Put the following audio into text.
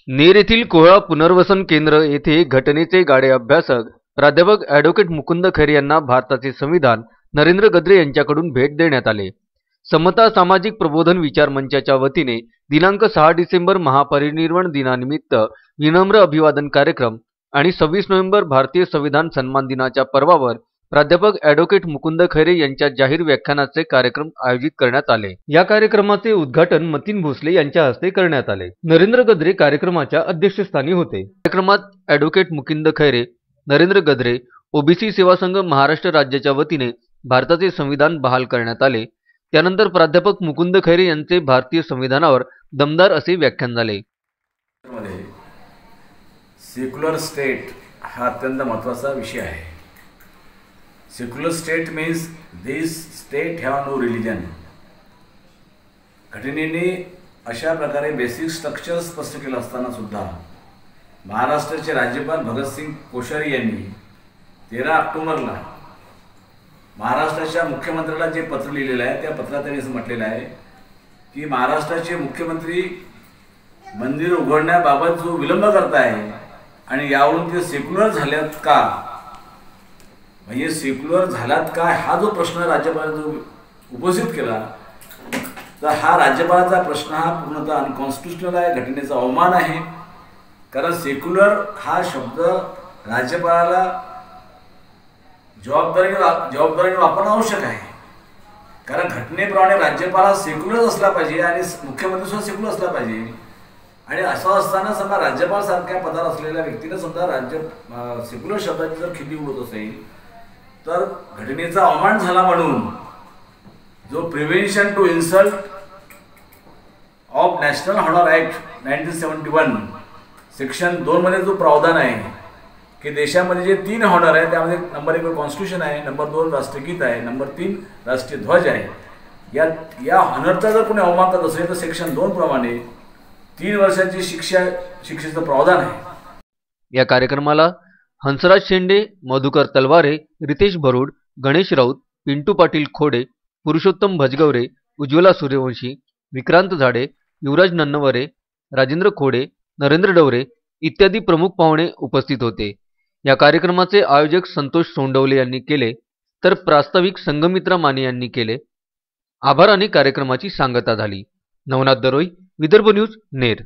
नेर येथील कोहळा पुनर्वसन केंद्र येथे घटनेचे गाडे अभ्यासक प्राध्यापक ॲडव्होकेट मुकुंद खैरे यांना भारताचे संविधान नरेंद्र गद्रे यांच्याकडून भेट देण्यात आले। समता सामाजिक प्रबोधन विचार मंचाच्या वतीने दिनांक 6 डिसेंबर महापरिनिर्वाण दिनानिमित्त विनम्र अभिवादन कार्यक्रम आणि 26 नोव्हेंबर भारतीय संविधान सन्मान दिनाच्या पर्वावर प्राध्यापक ॲडव्होकेट मुकुंद खैरे यांच्या जाहीर व्याख्यानाचे कार्यक्रम आयोजित करण्यात आले। या कार्यक्रमाचे उद्घाटन मतीन भोसले यांच्या हस्ते करण्यात आले। नरेंद्र गद्रे कार्यक्रमाच्या अध्यक्षस्थानी होते। कार्यक्रमात ॲडव्होकेट मुकुंद खैरे, नरेंद्र गद्रे, ओबीसी सेवा संघ महाराष्ट्र राज्याच्या वतीने भारताचे संविधान बहाल करण्यात आले। त्यानंतर प्राध्यापक मुकुंद खैरे यांचे भारतीय संविधानावर दमदार असे व्याख्यान झाले। सेक्युलर स्टेट हा अत्यंत महत्त्वाचा विषय आहे। Secular state means this state have no religion. घटनेने अशा प्रकारे बेसिक स्ट्रक्चर स्पष्ट केलं असताना सुद्धा महाराष्ट्राचे राज्यपाल भगतसिंग कोश्यारी यांनी 13 ऑक्टोबरला महाराष्ट्राच्या मुख्यमंत्र्याला जे पत्र लिहिलेलं आहे त्या पत्रात त्यांनी असं म्हटलेलं आहे की महाराष्ट्राचे मुख्यमंत्री मंदिर उघडण्याबाबत जो विलंब करत आहे आणि यावरून ते सेक्युलर झाल्यात का, म्हणजे सेक्युलर झालात का हा जो प्रश्न राज्यपालांनी जो उपस्थित केला, तर हा राज्यपालाचा प्रश्न हा पूर्णतः अनकॉन्स्टिट्युशनल आहे, घटनेचा अवमान आहे। कारण सेक्युलर हा शब्द राज्यपालाला जबाबदारीने वापरणं आवश्यक आहे। कारण घटनेप्रमाणे राज्यपाल हा सेक्युलर असला पाहिजे आणि मुख्यमंत्री सुद्धा सेक्युलर असला पाहिजे। आणि असं असताना समजा राज्यपाल सारख्या पदावर असलेल्या व्यक्तीने समजा सेक्युलर शब्दाची जर खिल्ली उडवत असेल तर घटनेचा अवमान झाला म्हणून जो prevention to insult of national honour act 1971 section 2 मध्ये जो प्रावधान आहे की देशामध्ये जे 3 हॉनर आहे त्यामध्ये नंबर 1 कॉन्स्टिट्यूशन आहे, नंबर 2 राष्ट्रगीत आहे, नंबर 3 राष्ट्रीय ध्वज आहे। या हॉनरचा जर कोणी अवमान करत असेल तर सेक्शन 2 प्रमाणे 3 वर्षांची शिक्षेचं प्रावधान आहे। या कार्यक्रमाला हंसराज शेंडे, मधुकर तलवारे, रितेश भरूड, गणेश राऊत, पिंटू पाटील खोडे, पुरुषोत्तम भजगवरे, उज्ज्वला सूर्यवंशी, विक्रांत झाडे, युवराज नन्नवरे, राजेंद्र खोडे, नरेंद्र डवरे इत्यादी प्रमुख पाहुणे उपस्थित होते। या कार्यक्रमाचे आयोजक संतोष सोंडवले यांनी केले तर प्रास्ताविक संघमित्रा माने यांनी केले। आभाराने कार्यक्रमाची सांगता झाली। नवनाथ दरोई, विदर्भ न्यूज, नेर।